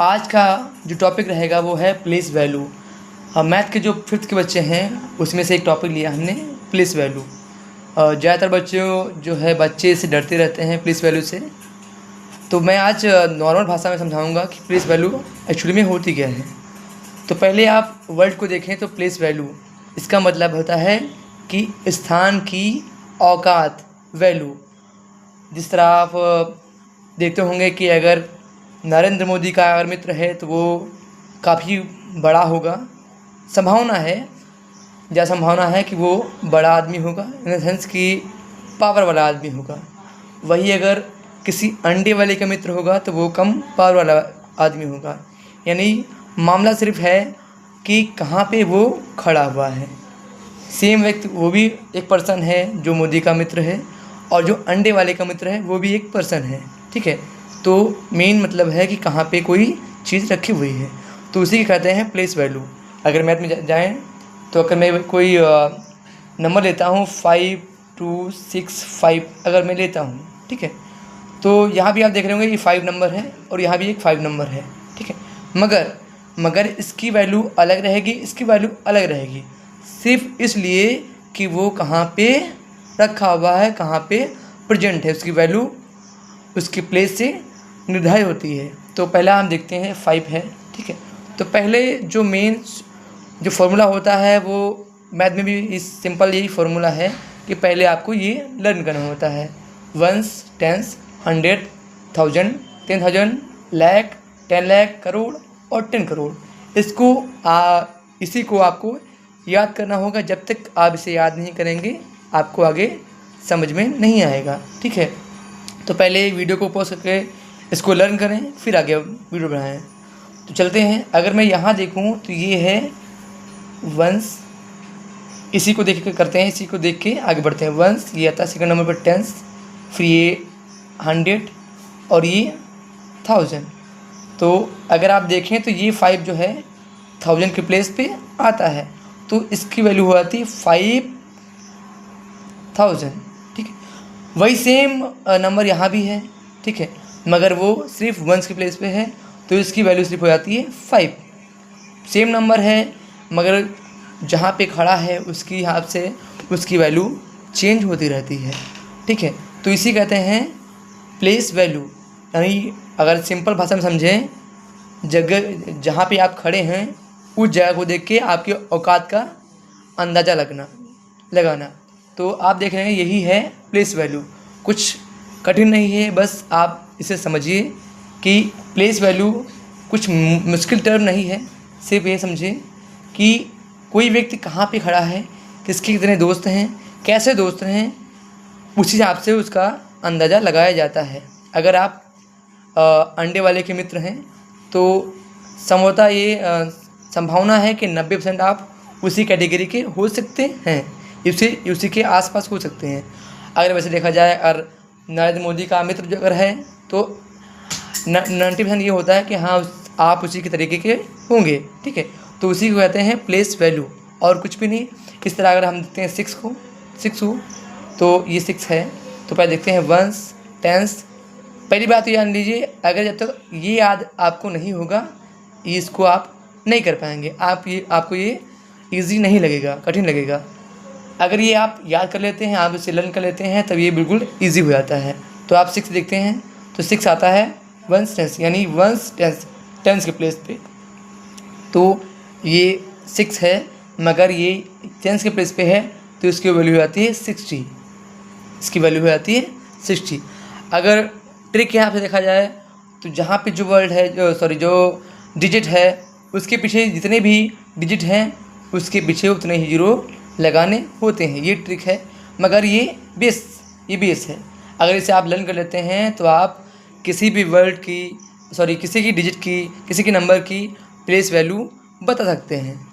आज का जो टॉपिक रहेगा वो है प्लेस वैल्यू। हम मैथ के जो 5th के बच्चे हैं उसमें से एक टॉपिक लिया हमने, प्लेस वैल्यू। ज़्यादातर बच्चे इससे डरते रहते हैं, प्लेस वैल्यू से। तो मैं आज नॉर्मल भाषा में समझाऊंगा कि प्लेस वैल्यू एक्चुअली में होती क्या है। तो पहले आप वर्ड को देखें तो प्लेस वैल्यू इसका मतलब होता है कि स्थान की औकात, वैल्यू। जिस तरह आप देखते होंगे कि अगर नरेंद्र मोदी का अगर मित्र है तो वो काफ़ी बड़ा होगा, संभावना है कि वो बड़ा आदमी होगा, इन द सेंस कि पावर वाला आदमी होगा। वही अगर किसी अंडे वाले का मित्र होगा तो वो कम पावर वाला आदमी होगा। यानी मामला सिर्फ है कि कहाँ पे वो खड़ा हुआ है। सेम व्यक्ति, वो भी एक पर्सन है जो मोदी का मित्र है, और जो अंडे वाले का मित्र है वो भी एक पर्सन है, ठीक है। तो मेन मतलब है कि कहाँ पे कोई चीज़ रखी हुई है, तो उसी के कहते हैं प्लेस वैल्यू। अगर मैथ में जाएँ तो अगर मैं कोई नंबर लेता हूँ 5265 अगर मैं लेता हूँ, ठीक है, तो यहाँ भी आप देख रहे होंगे ये 5 नंबर है और यहाँ भी एक 5 नंबर है, ठीक है। मगर इसकी वैल्यू अलग रहेगी, इसकी वैल्यू अलग रहेगी, सिर्फ इसलिए कि वो कहाँ पे रखा हुआ है, कहाँ पे प्रेजेंट है, उसकी वैल्यू उसकी प्लेस से निर्धारित होती है। तो पहला हम देखते हैं 5 है, ठीक है। तो पहले जो मेन जो फॉर्मूला होता है वो मैथ में भी इस सिंपल यही फार्मूला है कि पहले आपको ये लर्न करना होता है। वंस, टेंस, 100, 1000, 10,000, लाख, 10 लाख, करोड़ और 10 करोड़। इसी को आपको याद करना होगा। जब तक आप इसे याद नहीं करेंगे आपको आगे समझ में नहीं आएगा, ठीक है। तो पहले वीडियो को पॉज करके इसको लर्न करें, फिर आगे वीडियो बनाएं। तो चलते हैं। अगर मैं यहाँ देखूँ तो ये है वंस, इसी को देख के करते हैं, इसी को देख के आगे बढ़ते हैं। वंस ये आता है सेकंड नंबर पर टेंस, फिर ये 100 और ये 1000। तो अगर आप देखें तो ये 5 जो है 1000 के प्लेस पे आता है, तो इसकी वैल्यू हो जाती है 5000, ठीक है। वही सेम नंबर यहाँ भी है, ठीक है, मगर वो सिर्फ वंस के प्लेस पे है, तो इसकी वैल्यू सिर्फ हो जाती है 5। सेम नंबर है मगर जहाँ पे खड़ा है उसकी हिसाब से उसकी वैल्यू चेंज होती रहती है, ठीक है। तो इसी कहते हैं प्लेस वैल्यू। यानी अगर सिंपल भाषा में समझें, जहाँ पे आप खड़े हैं उस जगह को देख के आपकी औकात का अंदाज़ा लगाना। तो आप देख रहे हैं यही है प्लेस वैल्यू। कुछ कठिन नहीं है, बस आप इसे समझिए कि प्लेस वैल्यू कुछ मुश्किल टर्म नहीं है। सिर्फ ये समझिए कि कोई व्यक्ति कहाँ पे खड़ा है, किसके कितने दोस्त हैं, कैसे दोस्त हैं, उसी हिसाब से उसका अंदाज़ा लगाया जाता है। अगर आप अंडे वाले के मित्र हैं तो संभवतः ये संभावना है कि 90% आप उसी कैटेगरी के हो सकते हैं, उसी के आसपास हो सकते हैं। अगर वैसे देखा जाए, अगर नरेंद्र मोदी का मित्र जो अगर है तो 90% ये होता है कि हाँ आप उसी के तरीके के होंगे, ठीक है। तो उसी को कहते हैं प्लेस वैल्यू, और कुछ भी नहीं। इस तरह अगर हम देखते हैं 6 हो तो ये 6 है। तो पहले देखते हैं वंस, टेंस। पहली बात तो जान लीजिए, अगर जब तक ये याद आपको नहीं होगा इसको आप नहीं कर पाएंगे। आपको ये ईजी नहीं लगेगा, कठिन लगेगा। अगर ये आप याद कर लेते हैं, आप इसे लर्न कर लेते हैं, तब ये बिल्कुल ईजी हो जाता है। तो आप 6 देखते हैं तो 6 आता है वंस टेंस, यानी वंस टेंस के प्लेस पे। तो ये 6 है मगर ये टेंस के प्लेस पे है, तो इसकी वैल्यू हो जाती है 60। इसकी वैल्यू हो जाती है 60। अगर ट्रिक यहाँ पे देखा जाए तो जहाँ पे जो वर्ड है, जो डिजिट है, उसके पीछे जितने भी डिजिट हैं उसके पीछे उतने ही जीरो लगाने होते हैं। ये ट्रिक है, मगर ये बेस है। अगर इसे आप लर्न कर लेते हैं तो आप किसी भी किसी की डिजिट की, किसी के नंबर की प्लेस वैल्यू बता सकते हैं।